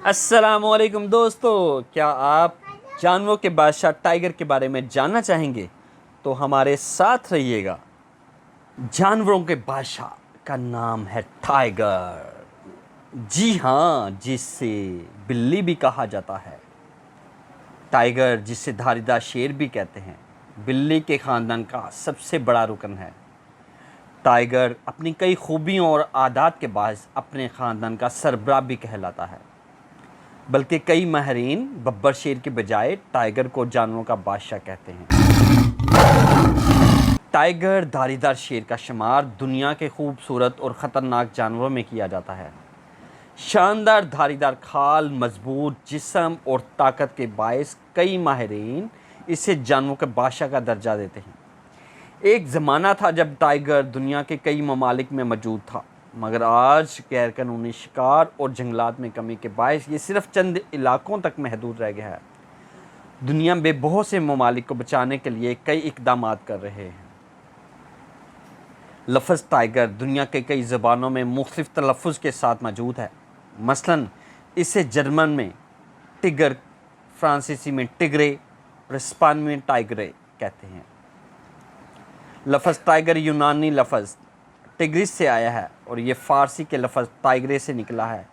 अस्सलामुअलैकुम दोस्तों, क्या आप जानवरों के बादशाह टाइगर के बारे में जानना चाहेंगे? तो हमारे साथ रहिएगा। जानवरों के बादशाह का नाम है टाइगर। जी हाँ, जिसे बिल्ली भी कहा जाता है। टाइगर, जिसे धारीदार शेर भी कहते हैं, बिल्ली के ख़ानदान का सबसे बड़ा रुकन है। टाइगर अपनी कई खूबियों और आदत के बायस अपने ख़ानदान का सरबराह भी कहलाता है। बल्कि कई माहिरीन बब्बर शेर के बजाय टाइगर को जानवरों का बादशाह कहते हैं। टाइगर धारीदार शेर का शुमार दुनिया के खूबसूरत और ख़तरनाक जानवरों में किया जाता है। शानदार धारीदार खाल, मजबूत जिस्म और ताकत के बायस कई माहिरीन इसे जानवरों के बादशाह का दर्जा देते हैं। एक ज़माना था जब टाइगर दुनिया के कई ममालिक में मौजूद था, मगर आज गैरकानूनी शिकार और जंगलात में कमी के बायस ये सिर्फ चंद इलाकों तक महदूद रह गया है। दुनिया में बहुत से ममालिक को बचाने के लिए कई इकदाम कर रहे हैं। लफ्ज़ टाइगर दुनिया के कई ज़बानों में मुख्तलिफ तलफ़्फ़ुज़ के साथ मौजूद है। मसलन इसे जर्मन में टिगर, फ्रांसीसी में टिगरे और स्पेनी में टाइगरे कहते हैं। लफ्ज़ टाइगर यूनानी लफ्ज़ टिग्रिस से आया है और ये फ़ारसी के लफ्ज़ टाइगरे से निकला है,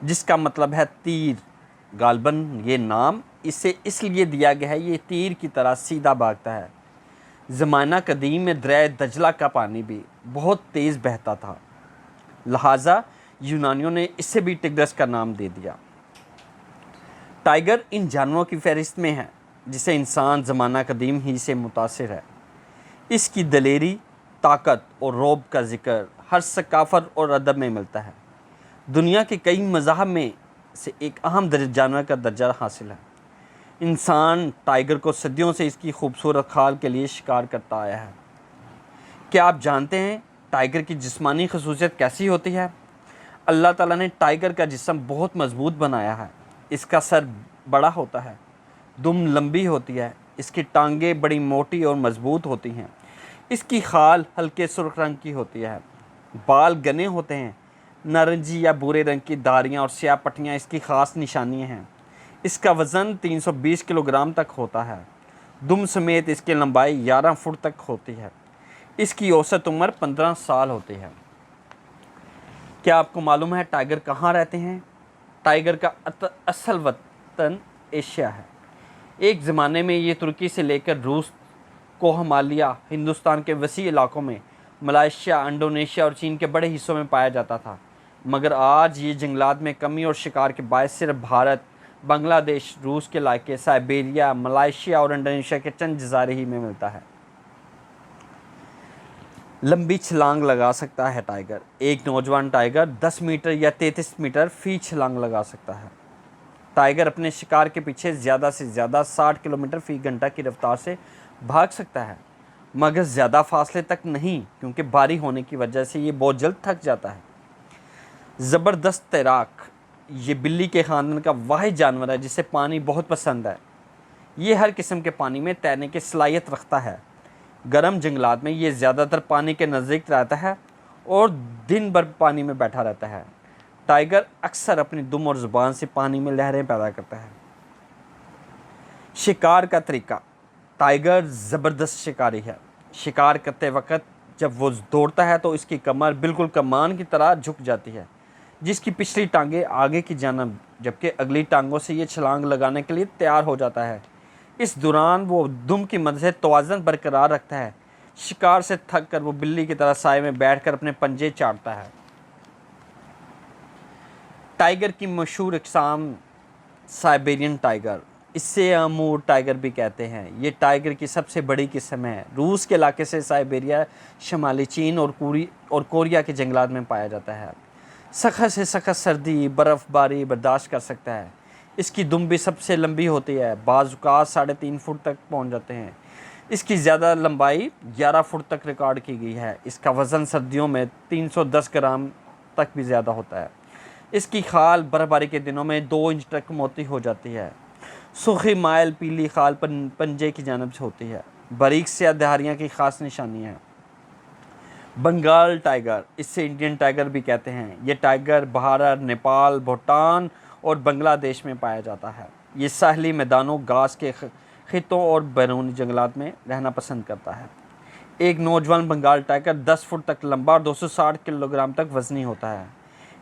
जिसका मतलब है तीर। गालबन ये नाम इसे इसलिए दिया गया है, ये तीर की तरह सीधा भागता है। ज़माना कदीम में दरिया दजला का पानी भी बहुत तेज़ बहता था, लिहाजा यूनानियों ने इसे भी टिग्रिस का नाम दे दिया। टाइगर इन जानवरों की फहरिस्त में है जिसे इंसान ज़माना कदीम ही से मुतासिर है। इसकी दलेरी, ताकत और रौब का ज़िक्र हर सकाफ़त और अदब में मिलता है। दुनिया के कई मज़ाहब में से एक अहम जानवर का दर्जा हासिल है। इंसान टाइगर को सदियों से इसकी खूबसूरत खाल के लिए शिकार करता आया है। क्या आप जानते हैं टाइगर की जिस्मानी खसूसियत कैसी होती है? अल्लाह ताला ने टाइगर का जिस्म बहुत मजबूत बनाया है। इसका सर बड़ा होता है, दुम लंबी होती है, इसकी टांगें बड़ी मोटी और मजबूत होती हैं। इसकी खाल हल्के सुर्ख रंग की होती है, बाल घने होते हैं। नारंगी या भूरे रंग की धारियाँ और स्याह पट्टियाँ इसकी ख़ास निशानियाँ हैं। इसका वज़न 320 किलोग्राम तक होता है। दुम समेत इसकी लंबाई 11 फुट तक होती है। इसकी औसत उम्र 15 साल होती है। क्या आपको मालूम है टाइगर कहाँ रहते हैं? टाइगर का असल वतन एशिया है। एक ज़माने में ये तुर्की से लेकर रूस को हिमालय, हिंदुस्तान के वसी इलाकों में, मलेशिया, इंडोनेशिया और चीन के बड़े हिस्सों में पाया जाता था। मगर आज ये जंगलात में कमी और शिकार के बायस सिर्फ भारत, बांग्लादेश, रूस के इलाके, साइबेरिया, मलेशिया और इंडोनेशिया के चंद जज़ारे ही में मिलता है। लंबी छलांग लगा सकता है टाइगर। एक नौजवान टाइगर 10 मीटर या 33 मीटर फ़ी छलांग लगा सकता है। टाइगर अपने शिकार के पीछे ज़्यादा से ज़्यादा 60 किलोमीटर फ़ी घंटा की रफ्तार से भाग सकता है, मगर ज़्यादा फासले तक नहीं, क्योंकि भारी होने की वजह से ये बहुत जल्द थक जाता है। ज़बरदस्त तैराक ये बिल्ली के ख़ानदान का वाहिद जानवर है जिसे पानी बहुत पसंद है। ये हर किस्म के पानी में तैरने की सलाहियत रखता है। गर्म जंगलात में ये ज़्यादातर पानी के नज़दीक रहता है और दिन भर पानी में बैठा रहता है। टाइगर अक्सर अपनी दुम और ज़ुबान से पानी में लहरें पैदा करता है। शिकार का तरीका। टाइगर ज़बरदस्त शिकारी है। शिकार करते वक्त जब वो दौड़ता है तो इसकी कमर बिल्कुल कमान की तरह झुक जाती है, जिसकी पिछली टांगें आगे की जानब, जबकि अगली टांगों से ये छलांग लगाने के लिए तैयार हो जाता है। इस दौरान वो दुम की मदद से तवाज़ुन बरकरार रखता है। शिकार से थक कर वो बिल्ली की तरह साए में बैठकर अपने पंजे चाटता है। टाइगर की मशहूर इक़साम साइबेरियन टाइगर, इससे अमूर टाइगर भी कहते हैं। ये टाइगर की सबसे बड़ी किस्म है। रूस के इलाके से साइबेरिया, शुमाली चीन और कोरिया के जंगलात में पाया जाता है। सख्त से सख्त सर्दी, बर्फ़बारी बर्दाश्त कर सकता है। इसकी दुम भी सबसे लंबी होती है, बाज़ औक़ात 3.5 फुट तक पहुंच जाते हैं। इसकी ज़्यादा लंबाई 11 फुट तक रिकॉर्ड की गई है। इसका वज़न सर्दियों में 310 ग्राम तक भी ज़्यादा होता है। इसकी खाल बर्फ़बारी के दिनों में 2 इंच तक मोटी हो जाती है। सूखी माइल पीली खाल पंजे की जानब से होती है। बारीक से धारियाँ की ख़ास निशानियाँ हैं। बंगाल टाइगर, इसे इंडियन टाइगर भी कहते हैं। ये टाइगर भारत, नेपाल, भूटान और बांग्लादेश में पाया जाता है। ये साहली मैदानों, घास के खितों और बैरूनी जंगलात में रहना पसंद करता है। एक नौजवान बंगाल टाइगर 10 फुट तक लंबा और 260 किलोग्राम तक वजनी होता है।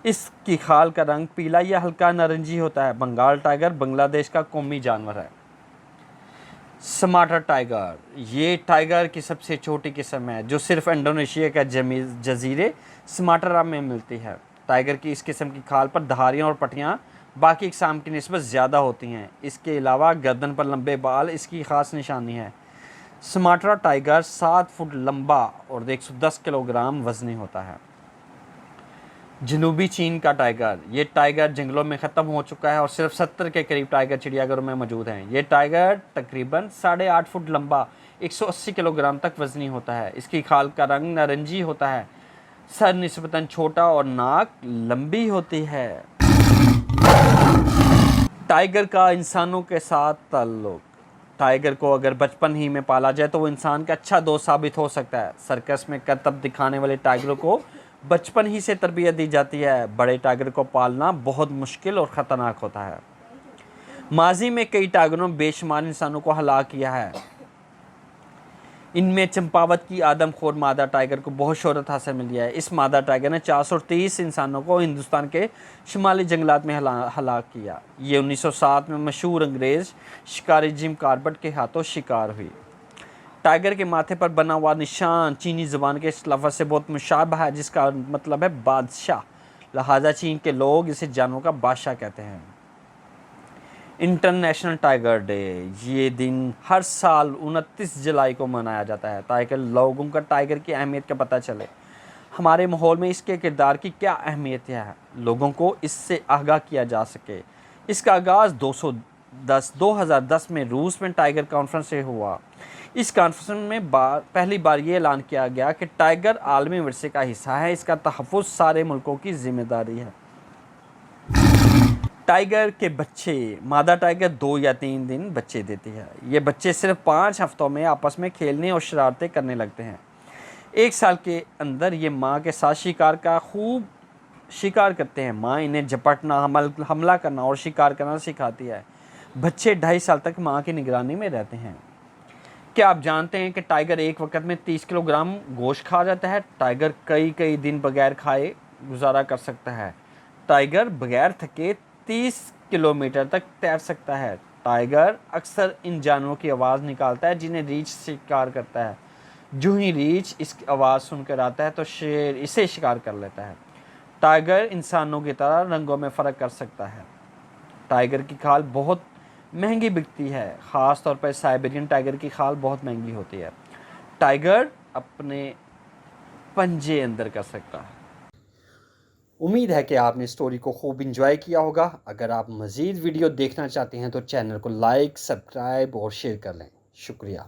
इसकी खाल का रंग पीला या हल्का नारंगी होता है। बंगाल टाइगर बांग्लादेश का कौमी जानवर है। सुमात्रा टाइगर, ये टाइगर की सबसे छोटी किस्म है जो सिर्फ इंडोनेशिया के जजीरे सुमात्रा में मिलती है। टाइगर की इस किस्म की खाल पर धारियाँ और पट्टियाँ बाकी अक़साम की निस्बत ज़्यादा होती हैं। इसके अलावा गर्दन पर लंबे बाल इसकी ख़ास निशानी है। सुमात्रा टाइगर 7 फुट लंबा और 110 किलोग्राम वजनी होता है। जनूबी चीन का टाइगर, ये टाइगर जंगलों में ख़त्म हो चुका है और सिर्फ 70 के करीब टाइगर चिड़ियाघरों में मौजूद हैं। ये टाइगर तकरीबन 8.5 फुट लंबा 180 किलोग्राम तक वजनी होता है। इसकी खाल का रंग नारंगी होता है। सर निस्बतन छोटा और नाक लंबी होती है। टाइगर का इंसानों के साथ ताल्लुक, टाइगर को अगर बचपन ही में पाला जाए तो वो इंसान का अच्छा दोस्त साबित हो सकता है। सर्कस में करतब दिखाने वाले टाइगरों को बचपन ही से तरबियत दी जाती है। बड़े टाइगर को पालना बहुत मुश्किल और ख़तरनाक होता है। माजी में कई टाइगरों ने बेशुमार इंसानों को हलाक किया है। इनमें चंपावत की आदमखोर मादा टाइगर को बहुत शोहरत हासिल मिली है। इस मादा टाइगर ने 430 इंसानों को हिंदुस्तान के शुमाली जंगलात में हलाक किया। ये 1907 में मशहूर अंग्रेज़ शिकारी जिम कॉर्बेट के हाथों शिकार हुई। टाइगर के माथे पर बना हुआ निशान चीनी ज़बान के इस लफ्ज़ से बहुत मुशाबह है, जिसका मतलब है बादशाह। लिहाजा चीन के लोग इसे जानवरों का बादशाह कहते हैं। इंटरनेशनल टाइगर डे, ये दिन हर साल 29 जुलाई को मनाया जाता है ताकि लोगों का टाइगर की अहमियत का पता चले। हमारे माहौल में इसके किरदार की क्या अहमियत है, लोगों को इससे आगाह किया जा सके। इसका आगाज़ 2010 में रूस में टाइगर कॉन्फ्रेंस से हुआ। इस कॉन्फ्रेंस में पहली बार ये ऐलान किया गया कि टाइगर आलमी विरसे का हिस्सा है। इसका तहफ़्फ़ुज़ सारे मुल्कों की जिम्मेदारी है। टाइगर के बच्चे, मादा टाइगर 2 या 3 दिन बच्चे देती है। ये बच्चे सिर्फ 5 हफ्तों में आपस में खेलने और शरारतें करने लगते हैं। 1 साल के अंदर ये माँ के साथ शिकार का खूब शिकार करते हैं। माँ इन्हें झपटना, हमला करना और शिकार करना सिखाती है। बच्चे 2.5 साल तक माँ की निगरानी में रहते हैं। क्या आप जानते हैं कि टाइगर एक वक्त में 30 किलोग्राम गोश्त खा जाता है? टाइगर कई दिन बगैर खाए गुजारा कर सकता है। टाइगर बगैर थके 30 किलोमीटर तक तैर सकता है। टाइगर अक्सर इन जानवरों की आवाज़ निकालता है जिन्हें रीछ शिकार करता है। जो ही रीछ इसकी आवाज़ सुनकर आता है तो शेर इसे शिकार कर लेता है। टाइगर इंसानों की तरह रंगों में फ़र्क कर सकता है। टाइगर की खाल बहुत महंगी बिकती है, ख़ास तौर पर साइबेरियन टाइगर की खाल बहुत महंगी होती है। टाइगर अपने पंजे अंदर कर सकता है। उम्मीद है कि आपने स्टोरी को खूब इंजॉय किया होगा। अगर आप मज़ीद वीडियो देखना चाहते हैं तो चैनल को लाइक, सब्सक्राइब और शेयर कर लें। शुक्रिया।